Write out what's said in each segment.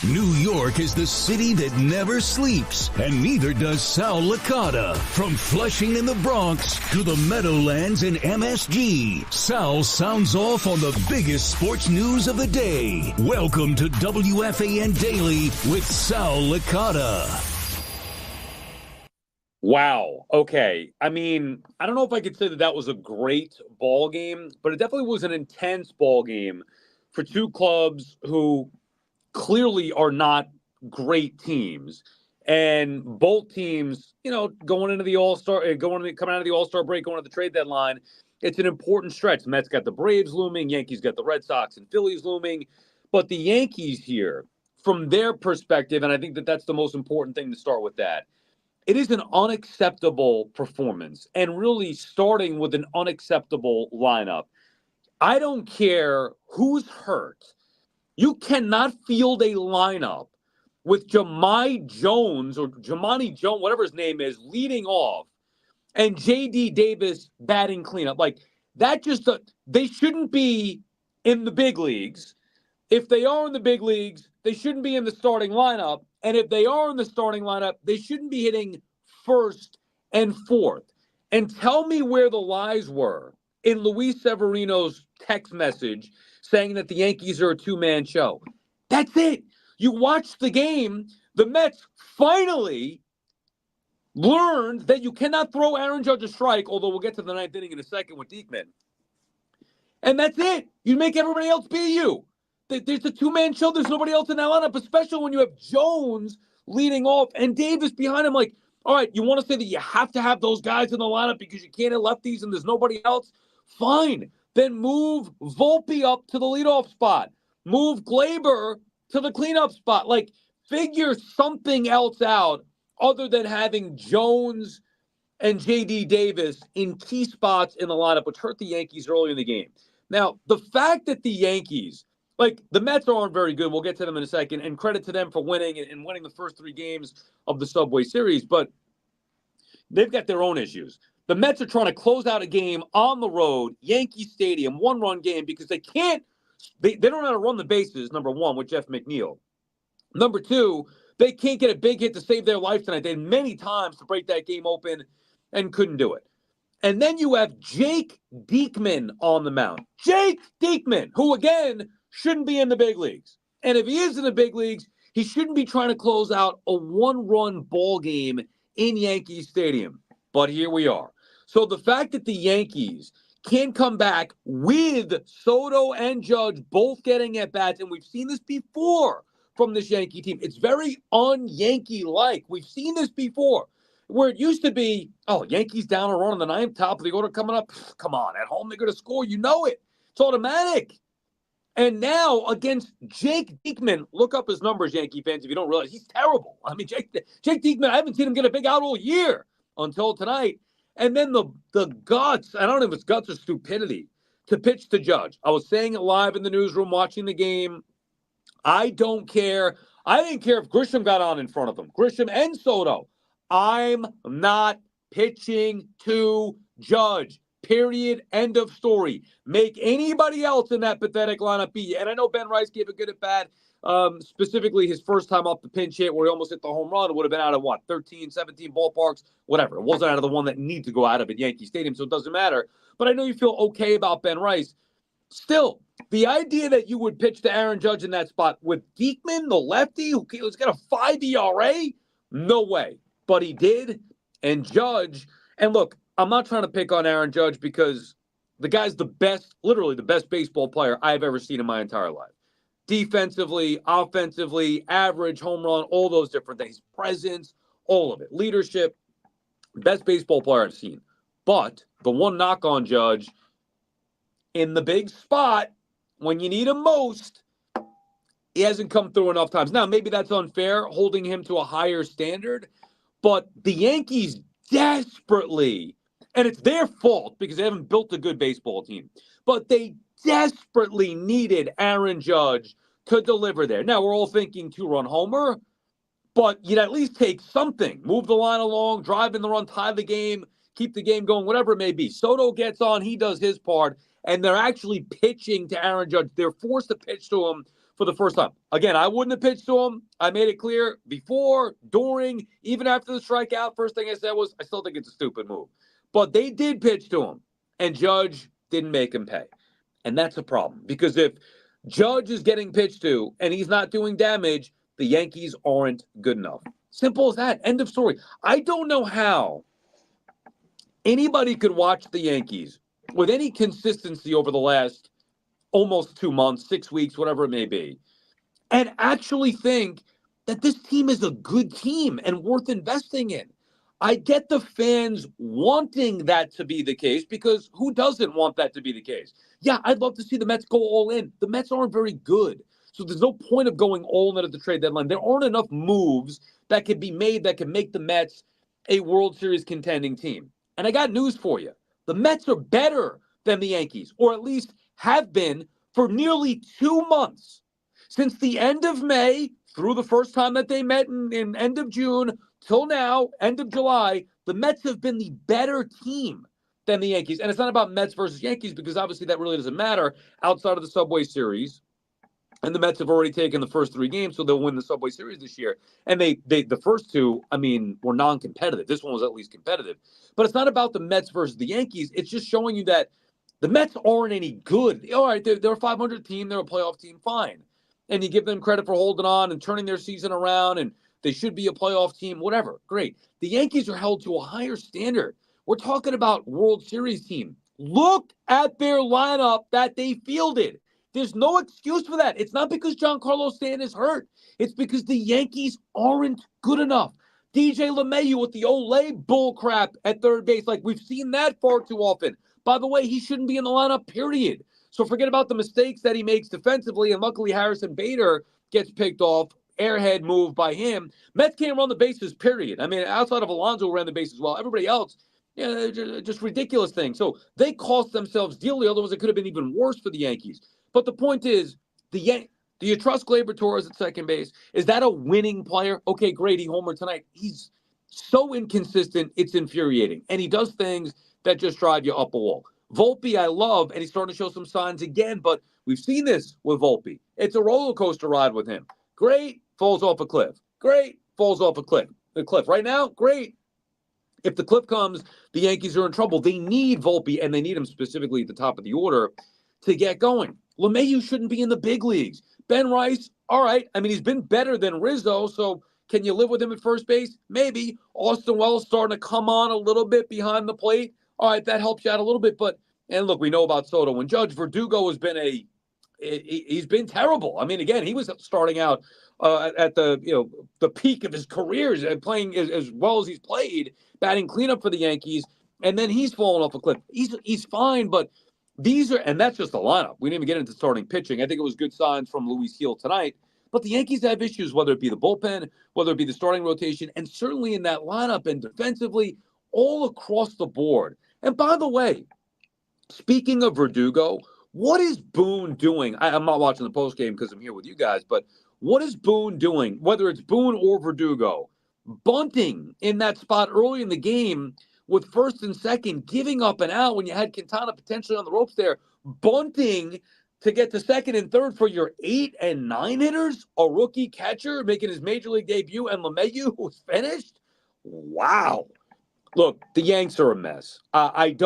New York is the city that never sleeps, and neither does Sal Licata. From Flushing in the Bronx to the Meadowlands in MSG, Sal sounds off on the biggest sports news of the day. Welcome to WFAN Daily with Sal Licata. Wow. Okay. I mean, I don't know if I could say that was a great ball game, but it definitely was an intense ball game for two clubs who clearly are not great teams. And both teams, going into the All-Star, coming out of the All-Star break, going to the trade deadline, it's an important stretch. Mets got the Braves looming, Yankees got the Red Sox and Phillies looming. But the Yankees here, from their perspective, and I think that's the most important thing to start with that, it is an unacceptable performance, and really starting with an unacceptable lineup. I don't care who's hurt. You cannot field a lineup with Jahmai Jones or Jamani Jones, whatever his name is, leading off, and J.D. Davis batting cleanup. Like, that they shouldn't be in the big leagues. If they are in the big leagues, they shouldn't be in the starting lineup. And if they are in the starting lineup, they shouldn't be hitting first and fourth. And tell me where the lies were in Luis Severino's text message saying that the Yankees are a two-man show. That's it. You watch the game, the Mets finally learned that you cannot throw Aaron Judge a strike, although we'll get to the ninth inning in a second with Diekman. And that's it. You make everybody else be you. There's a two-man show. There's nobody else in that lineup, especially when you have Jones leading off and Davis behind him. Like, all right, you want to say that you have to have those guys in the lineup because you can't have lefties and there's nobody else? Fine. Then move Volpe up to the leadoff spot. Move Glaber to the cleanup spot. Like, figure something else out other than having Jones and J.D. Davis in key spots in the lineup, which hurt the Yankees early in the game. Now, the fact that the Yankees, like, the Mets aren't very good. We'll get to them in a second, and credit to them for winning and winning the first three games of the Subway Series, but they've got their own issues. The Mets are trying to close out a game on the road, Yankee Stadium, one-run game, because they don't know how to run the bases, number one, with Jeff McNeil. Number two, they can't get a big hit to save their life tonight. They had many times to break that game open and couldn't do it. And then you have Jake Diekman on the mound. Jake Diekman, who, again, shouldn't be in the big leagues. And if he is in the big leagues, he shouldn't be trying to close out a one-run ball game in Yankee Stadium. But here we are. So the fact that the Yankees can come back with Soto and Judge both getting at-bats, and we've seen this before from this Yankee team. It's very un-Yankee-like. We've seen this before, where it used to be, Yankees down a run in the ninth, top of the order coming up. Come on, at home they're going to score. You know it. It's automatic. And now against Jake Diekman, look up his numbers, Yankee fans, if you don't realize. He's terrible. I mean, Jake Diekman, I haven't seen him get a big out all year until tonight. And then the guts, I don't know if it's guts or stupidity, to pitch to Judge. I was saying it live in the newsroom watching the game. I don't care. I didn't care if Grisham got on in front of him. Grisham and Soto. I'm not pitching to Judge. Period. End of story. Make anybody else in that pathetic lineup be. And I know Ben Rice gave a good at bat, specifically his first time off the pinch hit where he almost hit the home run. It would have been out of 13, 17 ballparks, whatever. It wasn't out of the one that needs to go out of at Yankee Stadium, so it doesn't matter. But I know you feel okay about Ben Rice. Still, the idea that you would pitch to Aaron Judge in that spot with Diekman, the lefty, who's got a 5 ERA, no way. But he did, and Judge, and look, I'm not trying to pick on Aaron Judge because the guy's the best, literally the best baseball player I've ever seen in my entire life. Defensively, offensively, average, home run, all those different things. Presence, all of it. Leadership, best baseball player I've seen. But the one knock on Judge, in the big spot, when you need him most, he hasn't come through enough times. Now, maybe that's unfair, holding him to a higher standard, but the Yankees desperately, and it's their fault because they haven't built a good baseball team, but they desperately needed Aaron Judge to deliver there. Now, we're all thinking two-run homer, but you'd at least take something. Move the line along, drive in the run, tie the game, keep the game going, whatever it may be. Soto gets on, he does his part, and they're actually pitching to Aaron Judge. They're forced to pitch to him for the first time. Again, I wouldn't have pitched to him. I made it clear before, during, even after the strikeout. First thing I said was, I still think it's a stupid move. But they did pitch to him, and Judge didn't make him pay. And that's a problem, because if Judge is getting pitched to and he's not doing damage, the Yankees aren't good enough. Simple as that. End of story. I don't know how anybody could watch the Yankees with any consistency over the last almost 2 months, 6 weeks, whatever it may be, and actually think that this team is a good team and worth investing in. I get the fans wanting that to be the case, because who doesn't want that to be the case? Yeah, I'd love to see the Mets go all in. The Mets aren't very good. So there's no point of going all in at the trade deadline. There aren't enough moves that can be made that can make the Mets a World Series contending team. And I got news for you. The Mets are better than the Yankees, or at least have been for nearly 2 months. Since the end of May through the first time that they met in end of June till now, end of July, the Mets have been the better team than the Yankees. And it's not about Mets versus Yankees, because obviously that really doesn't matter outside of the Subway Series. And the Mets have already taken the first 3 games, so they'll win the Subway Series this year. And they the first 2, I mean, were non-competitive. This one was at least competitive. But it's not about the Mets versus the Yankees. It's just showing you that the Mets aren't any good. All right, they're a 500 team. They're a playoff team, fine. And you give them credit for holding on and turning their season around, and they should be a playoff team, whatever. Great. The Yankees are held to a higher standard. We're talking about World Series team. Look at their lineup that they fielded. There's no excuse for that. It's not because Giancarlo Stanton is hurt. It's because the Yankees aren't good enough. DJ LeMahieu with the Olay bullcrap at third base. Like, we've seen that far too often. By the way, he shouldn't be in the lineup, period. So forget about the mistakes that he makes defensively, and luckily Harrison Bader gets picked off. Airhead move by him. Mets can't run the bases, period. I mean, outside of Alonso, who ran the bases well. Everybody else, just ridiculous things. So they cost themselves dearly, otherwise it could have been even worse for the Yankees. But the point is, do you trust Gleyber Torres at second base? Is that a winning player? Okay, great, he homered tonight. He's so inconsistent, it's infuriating. And he does things that just drive you up a wall. Volpe, I love, and he's starting to show some signs again, but we've seen this with Volpe. It's a roller coaster ride with him. Great, falls off a cliff. Great, falls off a cliff. The cliff. Right now, great. If the cliff comes, the Yankees are in trouble. They need Volpe, and they need him specifically at the top of the order to get going. LeMahieu shouldn't be in the big leagues. Ben Rice, all right. I mean, he's been better than Rizzo, so can you live with him at first base? Maybe. Austin Wells starting to come on a little bit behind the plate. All right, that helps you out a little bit. But, and look, we know about Soto and Judge. Verdugo has been he's been terrible. I mean, again, he was starting out at the peak of his career and playing as well as he's played, batting cleanup for the Yankees, and then he's fallen off a cliff. He's fine, but and that's just the lineup. We didn't even get into starting pitching. I think it was good signs from Luis Gil tonight. But the Yankees have issues, whether it be the bullpen, whether it be the starting rotation, and certainly in that lineup and defensively, all across the board. And by the way, speaking of Verdugo, what is Boone doing? I'm not watching the postgame because I'm here with you guys, but what is Boone doing, whether it's Boone or Verdugo, bunting in that spot early in the game with first and second, giving up an out when you had Quintana potentially on the ropes there, bunting to get to second and third for your 8 and 9 hitters, a rookie catcher making his major league debut, and LeMahieu who's finished? Wow. Look, the Yanks are a mess. I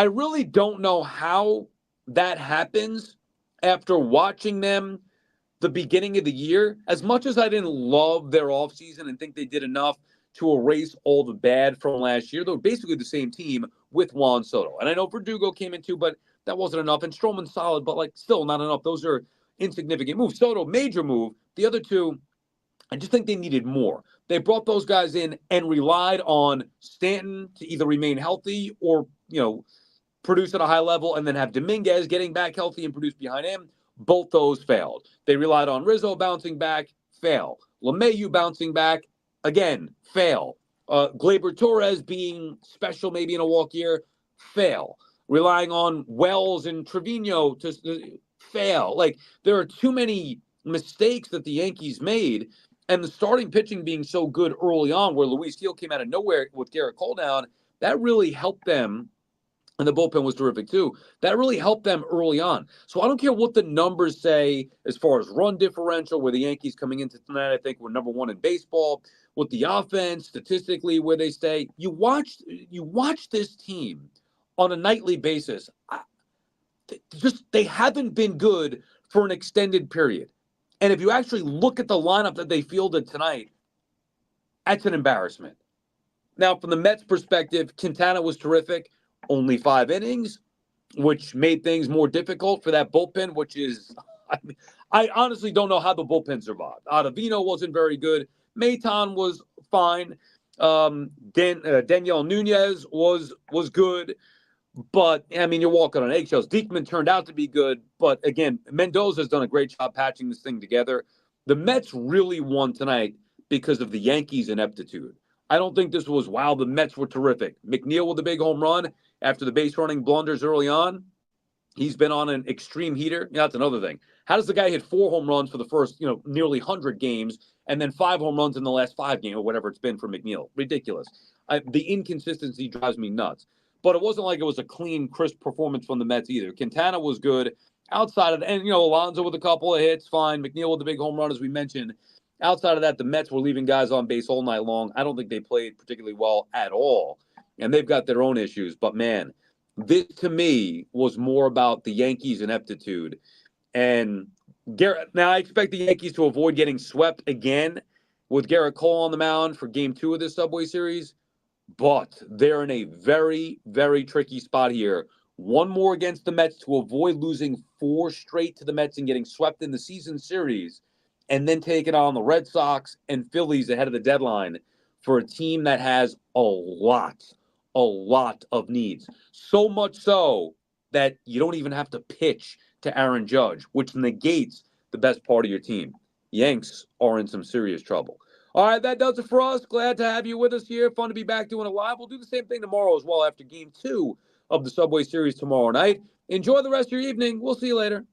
really don't know how that happens after watching them the beginning of the year. As much as I didn't love their offseason and think they did enough to erase all the bad from last year, they were basically the same team with Juan Soto. And I know Verdugo came in too, but that wasn't enough. And Stroman's solid, but still not enough. Those are insignificant moves. Soto, major move. The other two, I just think they needed more. They brought those guys in and relied on Stanton to either remain healthy or, produce at a high level, and then have Dominguez getting back healthy and produce behind him. Both those failed. They relied on Rizzo bouncing back, fail. LeMahieu bouncing back, again, fail. Gleyber Torres being special maybe in a walk year, fail. Relying on Wells and Trevino to fail. There are too many mistakes that the Yankees made, and the starting pitching being so good early on, where Luis Gil came out of nowhere with Garrett Cole down, that really helped them and the bullpen was terrific too. That really helped them early on. So I don't care what the numbers say as far as run differential, where the Yankees coming into tonight, I think, were number one in baseball. With the offense, statistically, where they stay. You watch this team on a nightly basis. They haven't been good for an extended period. And if you actually look at the lineup that they fielded tonight, that's an embarrassment. Now, from the Mets' perspective, Quintana was terrific. Only 5 innings, which made things more difficult for that bullpen, which is, I honestly don't know how the bullpen survived. Ottavino wasn't very good. Maton was fine. Daniel Nunez was good. But, I mean, you're walking on eggshells. Diekman turned out to be good. But, again, Mendoza's done a great job patching this thing together. The Mets really won tonight because of the Yankees' ineptitude. I don't think this was, wow, the Mets were terrific. McNeil with a big home run after the base running blunders early on. He's been on an extreme heater. That's another thing. How does the guy hit 4 home runs for the first, nearly 100 games and then 5 home runs in the last 5 games or whatever it's been for McNeil? Ridiculous. The inconsistency drives me nuts. But it wasn't like it was a clean, crisp performance from the Mets either. Quintana was good. Outside of that, and, Alonso with a couple of hits, fine. McNeil with the big home run, as we mentioned. Outside of that, the Mets were leaving guys on base all night long. I don't think they played particularly well at all. And they've got their own issues. But, man, this, to me, was more about the Yankees' ineptitude. And now I expect the Yankees to avoid getting swept again with Garrett Cole on the mound for Game 2 of this Subway Series. But they're in a very, very tricky spot here. One more against the Mets to avoid losing 4 straight to the Mets and getting swept in the season series, and then taking on the Red Sox and Phillies ahead of the deadline for a team that has a lot of needs. So much so that you don't even have to pitch to Aaron Judge, which negates the best part of your team. Yanks are in some serious trouble. All right, that does it for us. Glad to have you with us here. Fun to be back doing it live. We'll do the same thing tomorrow as well after Game 2 of the Subway Series tomorrow night. Enjoy the rest of your evening. We'll see you later.